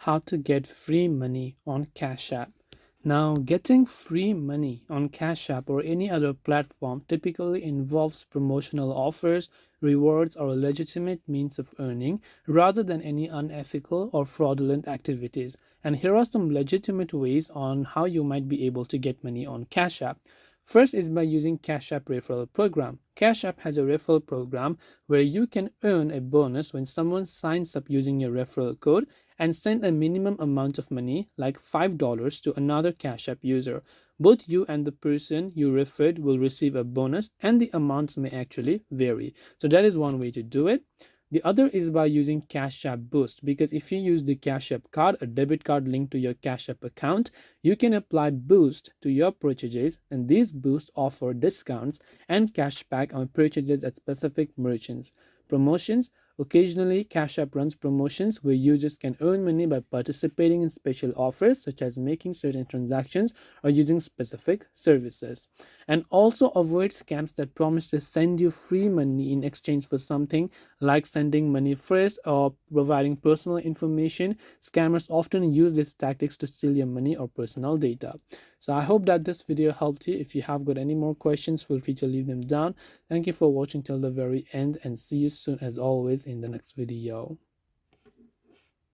how to get free money on Cash App. Now, getting free money on Cash App or any other platform typically involves promotional offers, rewards, or a legitimate means of earning rather than any unethical or fraudulent activities. And here are some legitimate ways on how you might be able to get money on Cash App. First is by using Cash App Referral Program. Cash App has a referral program where you can earn a bonus when someone signs up using your referral code and send a minimum amount of money, like $5, to another Cash App user. Both you and the person you referred will receive a bonus, and the amounts may actually vary. So that is one way to do it. The other is by using Cash App Boost, because if you use the Cash App card, a debit card linked to your Cash App account, you can apply Boost to your purchases, and these Boosts offer discounts and cashback on purchases at specific merchants. Promotions. Occasionally, Cash App runs promotions where users can earn money by participating in special offers, such as making certain transactions or using specific services. And also avoid scams that promise to send you free money in exchange for something, like sending money first or providing personal information. Scammers often use these tactics to steal your money or personal data. So I hope that this video helped you. If you have got any more questions, feel free to leave them down. Thank you for watching till the very end, and see you soon as always in the next video.